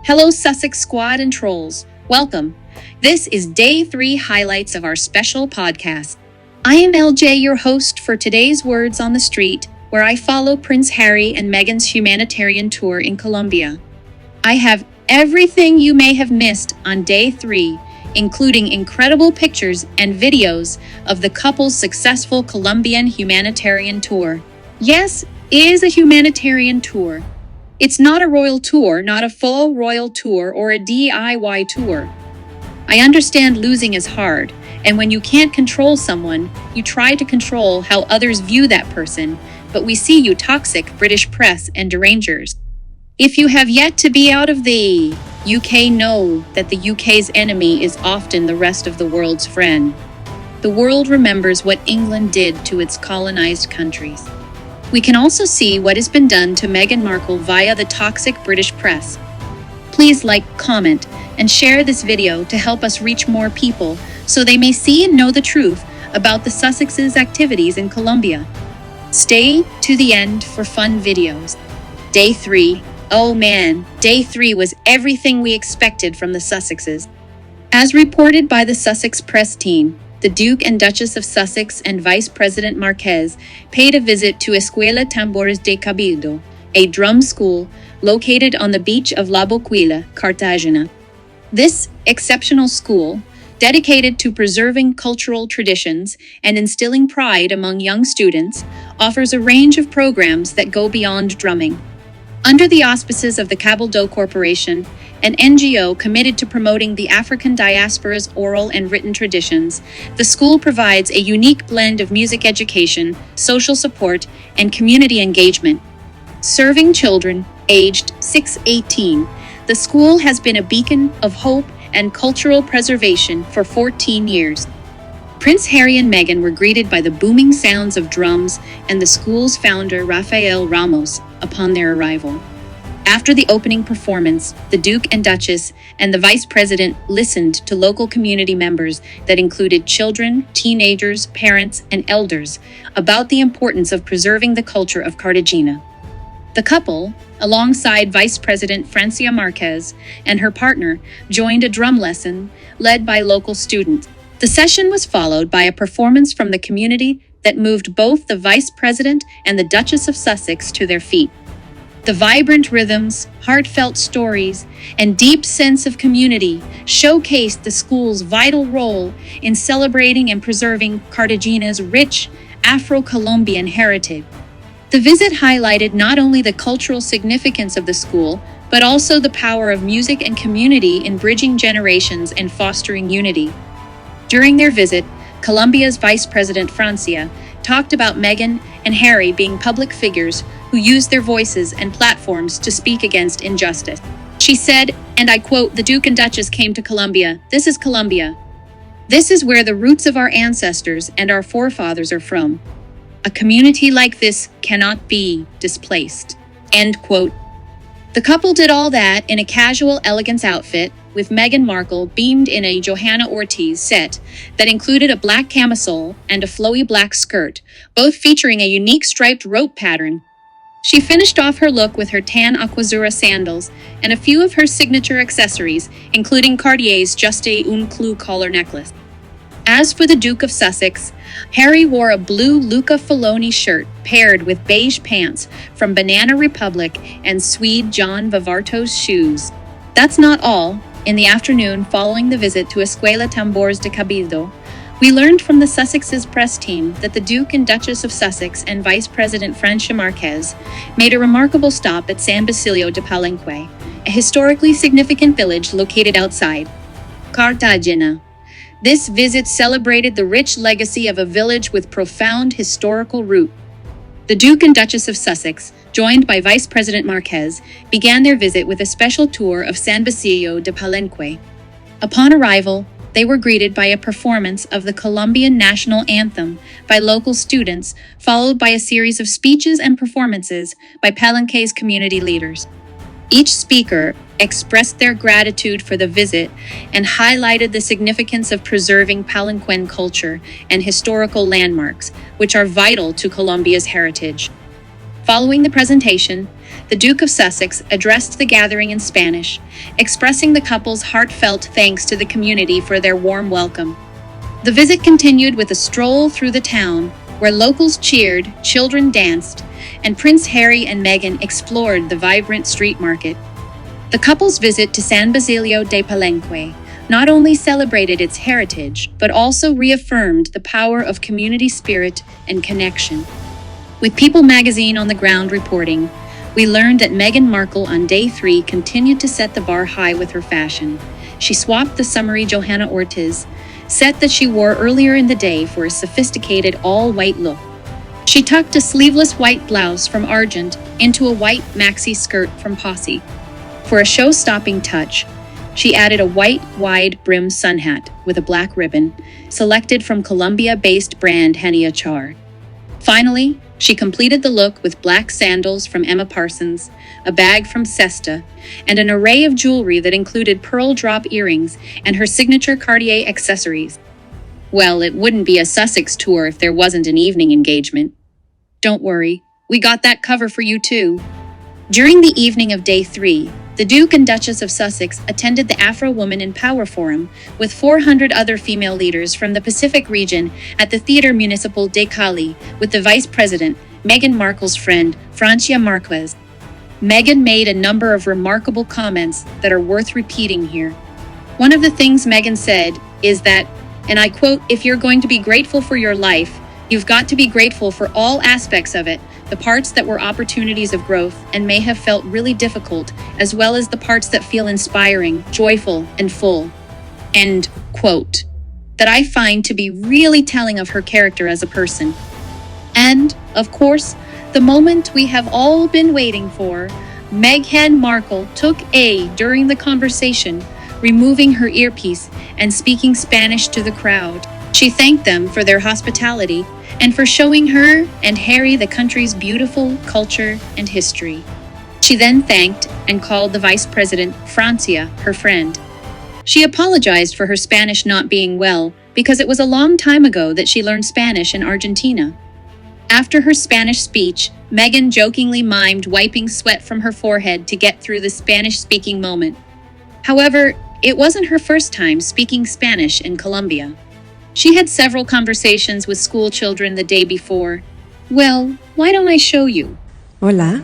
Hello, Sussex squad and trolls. Welcome. This is day 3 highlights of our special podcast. I am LJ, your host for today's Words on the Street, where I follow Prince Harry and Meghan's humanitarian tour in Colombia. I have everything you may have missed on day 3, including incredible pictures and videos of the couple's successful Colombian humanitarian tour. Yes, it is a humanitarian tour. It's not a royal tour, not a full royal tour or a DIY tour. I understand losing is hard, and when you can't control someone, you try to control how others view that person, but we see you toxic British press and derangers. If you have yet to be out of the UK, know that the UK's enemy is often the rest of the world's friend. The world remembers what England did to its colonized countries. We can also see what has been done to Meghan Markle via the toxic British press. Please like, comment, and share this video to help us reach more people so they may see and know the truth about the Sussex's activities in Colombia. Stay to the end for fun videos. Day 3. Oh man, day 3 was everything we expected from the Sussexes. As reported by the Sussex press team, the Duke and Duchess of Sussex and Vice President Marquez paid a visit to Escuela Tambores de Cabildo, a drum school located on the beach of La Boquilla, Cartagena. This exceptional school, dedicated to preserving cultural traditions and instilling pride among young students, offers a range of programs that go beyond drumming. Under the auspices of the Cabildo Corporation, an NGO committed to promoting the African diaspora's oral and written traditions, the school provides a unique blend of music education, social support, and community engagement. Serving children aged 6-18, the school has been a beacon of hope and cultural preservation for 14 years. Prince Harry and Meghan were greeted by the booming sounds of drums and the school's founder, Rafael Ramos, upon their arrival. After the opening performance, the Duke and Duchess and the Vice President listened to local community members that included children, teenagers, parents, and elders about the importance of preserving the culture of Cartagena. The couple, alongside Vice President Francia Marquez and her partner, joined a drum lesson led by local students. The session was followed by a performance from the community that moved both the Vice President and the Duchess of Sussex to their feet. The vibrant rhythms, heartfelt stories, and deep sense of community showcased the school's vital role in celebrating and preserving Cartagena's rich Afro-Colombian heritage. The visit highlighted not only the cultural significance of the school, but also the power of music and community in bridging generations and fostering unity. During their visit, Colombia's Vice President Francia talked about Meghan and Harry being public figures who use their voices and platforms to speak against injustice. She said, and I quote, "The Duke and Duchess came to Colombia. This is Colombia. This is where the roots of our ancestors and our forefathers are from. A community like this cannot be displaced." End quote. The couple did all that in a casual elegance outfit, with Meghan Markle beamed in a Johanna Ortiz set that included a black camisole and a flowy black skirt, both featuring a unique striped rope pattern. She finished off her look with her tan Aquazzura sandals and a few of her signature accessories, including Cartier's Juste un Clou collar necklace. As for the Duke of Sussex, Harry wore a blue Luca Filoni shirt paired with beige pants from Banana Republic and Swede John Vivarto's shoes. That's not all. In the afternoon following the visit to Escuela Tambores de Cabildo, we learned from the Sussex's press team that the Duke and Duchess of Sussex and Vice President Francia Marquez made a remarkable stop at San Basilio de Palenque, a historically significant village located outside Cartagena. This visit celebrated the rich legacy of a village with profound historical roots. The Duke and Duchess of Sussex, joined by Vice President Marquez, began their visit with a special tour of San Basilio de Palenque. Upon arrival, they were greeted by a performance of the Colombian national anthem by local students, followed by a series of speeches and performances by Palenque's community leaders. Each speaker expressed their gratitude for the visit and highlighted the significance of preserving Palenquean culture and historical landmarks, which are vital to Colombia's heritage. Following the presentation, the Duke of Sussex addressed the gathering in Spanish, expressing the couple's heartfelt thanks to the community for their warm welcome. The visit continued with a stroll through the town, where locals cheered, children danced, and Prince Harry and Meghan explored the vibrant street market. The couple's visit to San Basilio de Palenque not only celebrated its heritage, but also reaffirmed the power of community spirit and connection. With People magazine on the ground reporting, we learned that Meghan Markle on day 3 continued to set the bar high with her fashion. She swapped the summery Johanna Ortiz set that she wore earlier in the day for a sophisticated all-white look. She tucked a sleeveless white blouse from Argent into a white maxi skirt from Posse. For a show-stopping touch, she added a white, wide-brimmed sun hat with a black ribbon, selected from Colombia-based brand Hania Char. Finally, she completed the look with black sandals from Emma Parsons, a bag from Sesta, and an array of jewelry that included pearl drop earrings and her signature Cartier accessories. Well, it wouldn't be a Sussex tour if there wasn't an evening engagement. Don't worry, we got that cover for you too. During the evening of day 3, the Duke and Duchess of Sussex attended the Afro Woman in Power Forum with 400 other female leaders from the Pacific region at the Theatre Municipal de Cali with the Vice President, Meghan Markle's friend, Francia Marquez. Meghan made a number of remarkable comments that are worth repeating here. One of the things Meghan said is that, and I quote, "If you're going to be grateful for your life, you've got to be grateful for all aspects of it, the parts that were opportunities of growth and may have felt really difficult, as well as the parts that feel inspiring, joyful, and full." End quote. That I find to be really telling of her character as a person. And, of course, the moment we have all been waiting for, Meghan Markle took during the conversation, removing her earpiece and speaking Spanish to the crowd. She thanked them for their hospitality and for showing her and Harry the country's beautiful culture and history. She then thanked and called the Vice President, Francia, her friend. She apologized for her Spanish not being well because it was a long time ago that she learned Spanish in Argentina. After her Spanish speech, Meghan jokingly mimed wiping sweat from her forehead to get through the Spanish-speaking moment. However, it wasn't her first time speaking Spanish in Colombia. She had several conversations with school children the day before. Well, why don't I show you? Hola.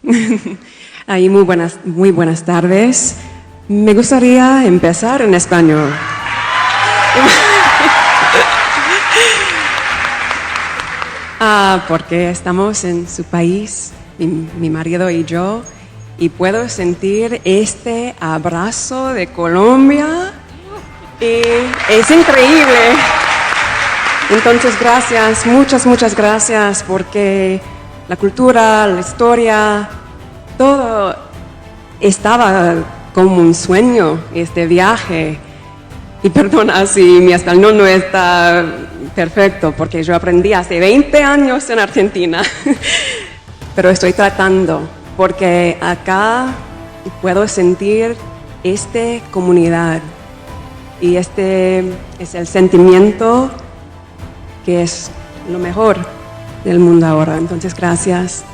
Muy buenas tardes. Me gustaría empezar en español. Porque estamos en su país, mi marido y yo, y puedo sentir este abrazo de Colombia. Y es increíble. Entonces, gracias, muchas gracias, porque la cultura, la historia, todo estaba como un sueño, este viaje. Y perdona si mi español no está perfecto, porque yo aprendí hace 20 años en Argentina. Pero estoy tratando, porque acá puedo sentir esta comunidad. Y este es el sentimiento que es lo mejor del mundo ahora. Entonces, gracias,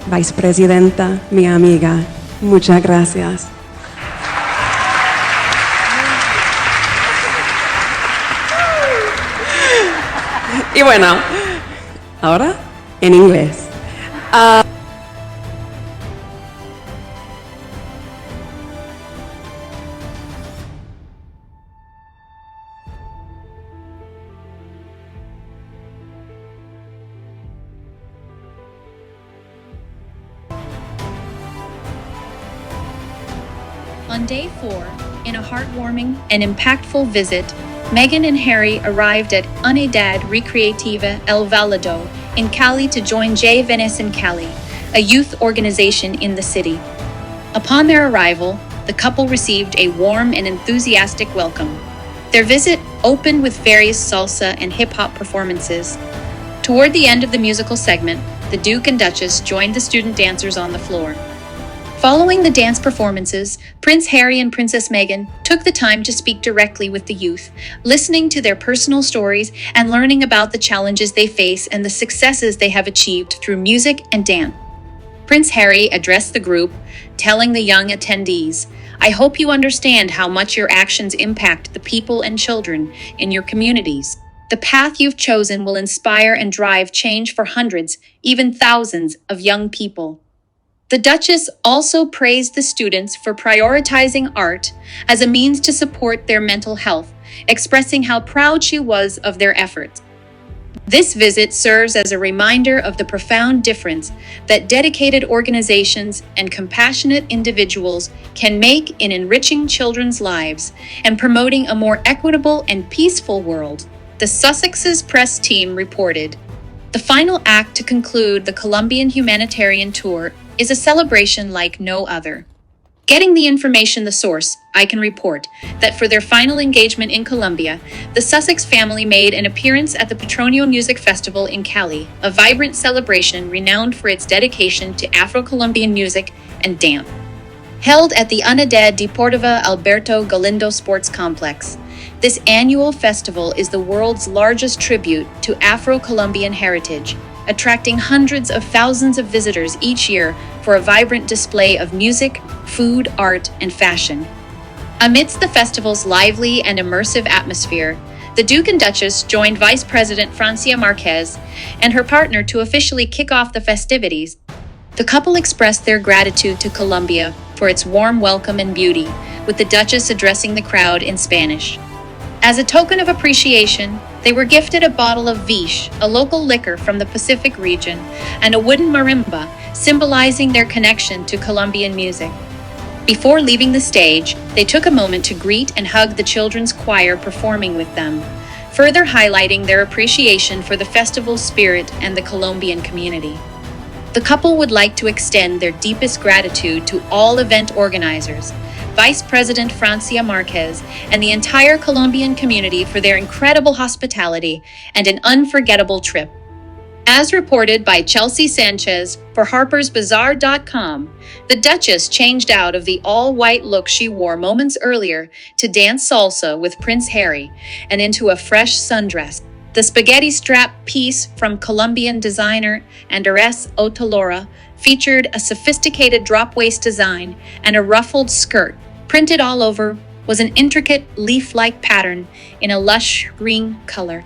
Vicepresidenta, mi amiga. Muchas gracias. Y bueno, ahora en inglés. On day 4, in a heartwarming and impactful visit, Meghan and Harry arrived at Unidad Recreativa El Valado in Cali to join J Venice in Cali, a youth organization in the city. Upon their arrival, the couple received a warm and enthusiastic welcome. Their visit opened with various salsa and hip-hop performances. Toward the end of the musical segment, the Duke and Duchess joined the student dancers on the floor. Following the dance performances, Prince Harry and Princess Meghan took the time to speak directly with the youth, listening to their personal stories and learning about the challenges they face and the successes they have achieved through music and dance. Prince Harry addressed the group, telling the young attendees, "I hope you understand how much your actions impact the people and children in your communities. The path you've chosen will inspire and drive change for hundreds, even thousands of young people." The Duchess also praised the students for prioritizing art as a means to support their mental health, expressing how proud she was of their efforts. This visit serves as a reminder of the profound difference that dedicated organizations and compassionate individuals can make in enriching children's lives and promoting a more equitable and peaceful world, the Sussex's press team reported. The final act to conclude the Colombian humanitarian tour is a celebration like no other. Getting the information the source, I can report that for their final engagement in Colombia, the Sussex family made an appearance at the Petronio Music Festival in Cali, a vibrant celebration renowned for its dedication to Afro-Colombian music and dance. Held at the Unidad Deportiva Alberto Galindo Sports Complex, this annual festival is the world's largest tribute to Afro-Colombian heritage, attracting hundreds of thousands of visitors each year for a vibrant display of music, food, art, and fashion. Amidst the festival's lively and immersive atmosphere, the Duke and Duchess joined Vice President Francia Marquez and her partner to officially kick off the festivities. The couple expressed their gratitude to Colombia for its warm welcome and beauty, with the Duchess addressing the crowd in Spanish. As a token of appreciation, they were gifted a bottle of Viche, a local liquor from the Pacific region, and a wooden marimba, symbolizing their connection to Colombian music. Before leaving the stage, they took a moment to greet and hug the children's choir performing with them, further highlighting their appreciation for the festival's spirit and the Colombian community. The couple would like to extend their deepest gratitude to all event organizers, Vice President Francia Marquez, and the entire Colombian community for their incredible hospitality and an unforgettable trip. As reported by Chelsea Sanchez for Harper'sBazaar.com, the Duchess changed out of the all-white look she wore moments earlier to dance salsa with Prince Harry and into a fresh sundress. The spaghetti strap piece from Colombian designer Andrés Otalora featured a sophisticated drop-waist design and a ruffled skirt. Printed all over was an intricate leaf-like pattern in a lush green color.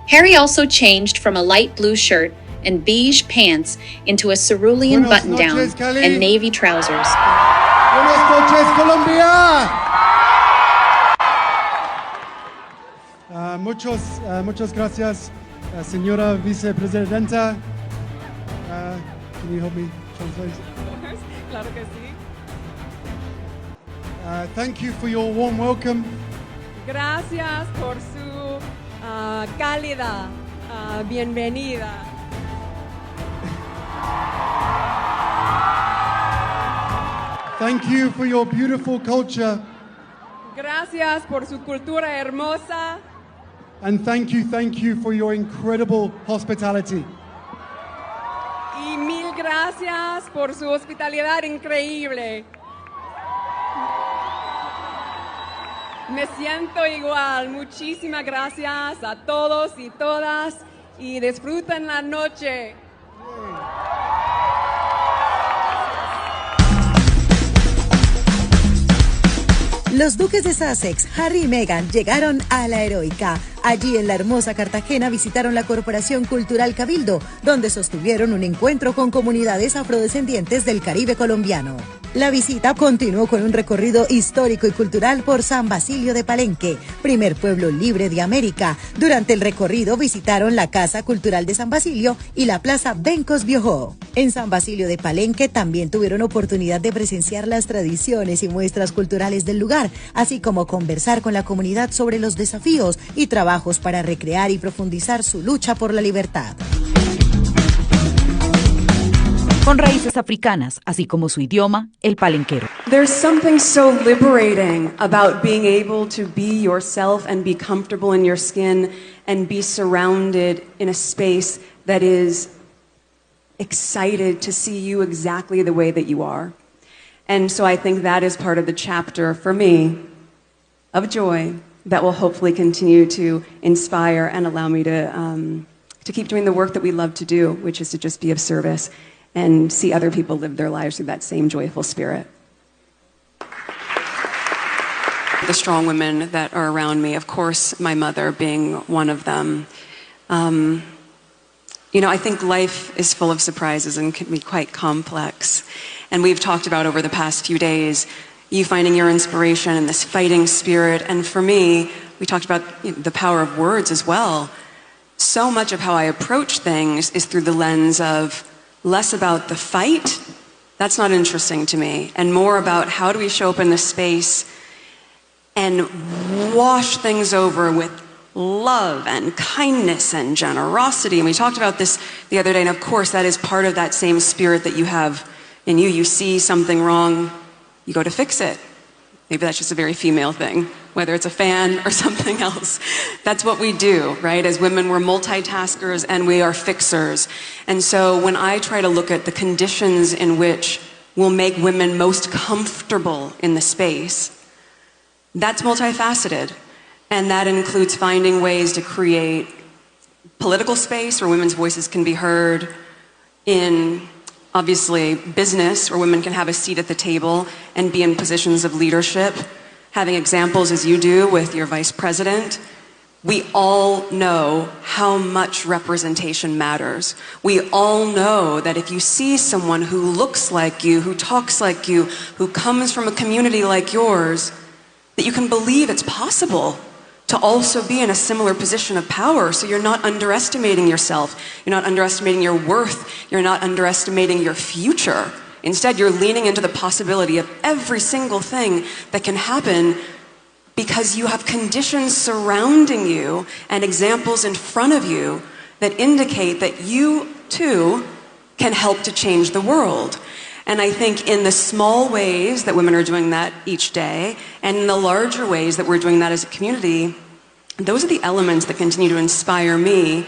Harry also changed from a light blue shirt and beige pants into a cerulean button-down and navy trousers. Buenas noches, Colombia! Muchas gracias, señora vicepresidenta. Can you help me translate? Of course, claro que sí. Thank you for your warm welcome. Gracias por su cálida bienvenida. Thank you for your beautiful culture. Gracias por su cultura hermosa. And thank you for your incredible hospitality. Y mil gracias por su hospitalidad increíble. Me siento igual. Muchísimas gracias a todos y todas y disfruten la noche. Los duques de Sussex, Harry y Meghan, llegaron a la heroica. Allí en la hermosa Cartagena visitaron la Corporación Cultural Cabildo, donde sostuvieron un encuentro con comunidades afrodescendientes del Caribe colombiano. La visita continuó con un recorrido histórico y cultural por San Basilio de Palenque, primer pueblo libre de América. Durante el recorrido visitaron la Casa Cultural de San Basilio y la Plaza Bencos Biojó. En San Basilio de Palenque también tuvieron oportunidad de presenciar las tradiciones y muestras culturales del lugar, así como conversar con la comunidad sobre los desafíos y trabajos para recrear y profundizar su lucha por la libertad. Con raíces africanas, así como su idioma, el palenquero. There's something so liberating about being able to be yourself and be comfortable in your skin and be surrounded in a space that is excited to see you exactly the way that you are. And so I think that is part of the chapter for me of joy that will hopefully continue to inspire and allow me to keep doing the work that we love to do, which is to just be of service and see other people live their lives through that same joyful spirit. The strong women that are around me, of course, my mother being one of them. I think life is full of surprises and can be quite complex. And we've talked about over the past few days, you finding your inspiration in this fighting spirit. And for me, we talked about the power of words as well. So much of how I approach things is through the lens of less about the fight, that's not interesting to me, and more about how do we show up in this space and wash things over with love and kindness and generosity. And we talked about this the other day, and of course that is part of that same spirit that you have in you. You see something wrong, you go to fix it. Maybe that's just a very female thing, whether it's a fan or something else. That's what we do, right? As women, we're multitaskers and we are fixers. And so when I try to look at the conditions in which will make women most comfortable in the space, that's multifaceted. And that includes finding ways to create political space where women's voices can be heard, in obviously business where women can have a seat at the table and be in positions of leadership, having examples as you do with your vice president. We all know how much representation matters. We all know that if you see someone who looks like you, who talks like you, who comes from a community like yours, that you can believe it's possible to also be in a similar position of power. So you're not underestimating yourself. You're not underestimating your worth. You're not underestimating your future. Instead, you're leaning into the possibility of every single thing that can happen because you have conditions surrounding you and examples in front of you that indicate that you, too, can help to change the world. And I think in the small ways that women are doing that each day, and in the larger ways that we're doing that as a community, those are the elements that continue to inspire me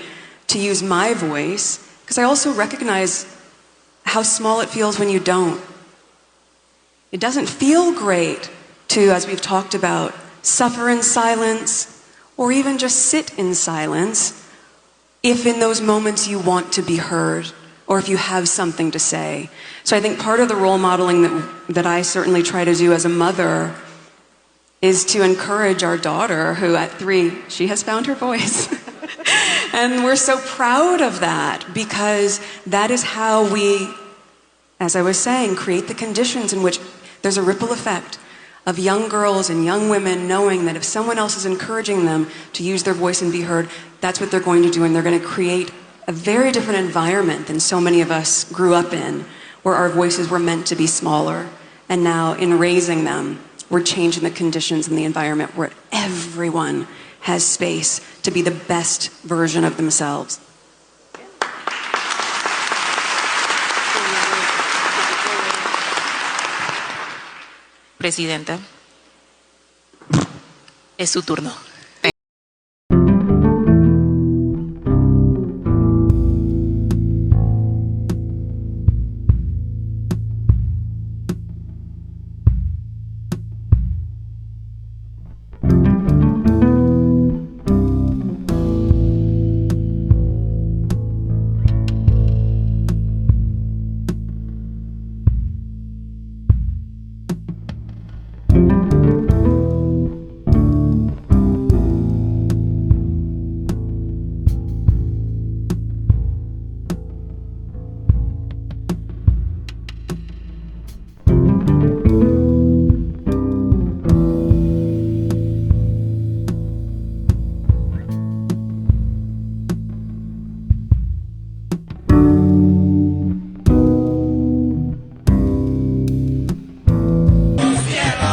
to use my voice, because I also recognize how small it feels when you don't. It doesn't feel great to, as we've talked about, suffer in silence, or even just sit in silence, if in those moments you want to be heard, or if you have something to say. So I think part of the role modeling that I certainly try to do as a mother is to encourage our daughter, who at 3, she has found her voice. And we're so proud of that, because that is how we, as I was saying, create the conditions in which there's a ripple effect of young girls and young women knowing that if someone else is encouraging them to use their voice and be heard, that's what they're going to do, and they're going to create a very different environment than so many of us grew up in, where our voices were meant to be smaller. And now in raising them, we're changing the conditions in the environment where everyone has space to be the best version of themselves. Presidenta, es su turno.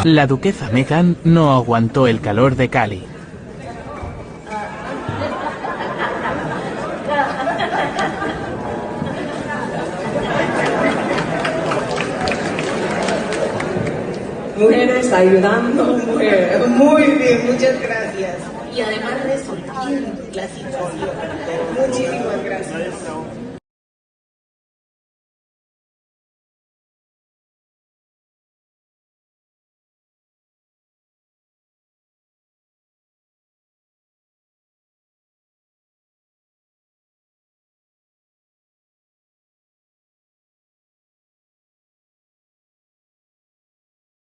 La duquesa Meghan no aguantó el calor de Cali. Mujeres ayudando mujeres. Muy bien, muchas gracias. Y además resolviendo la situación. Muchísimas gracias.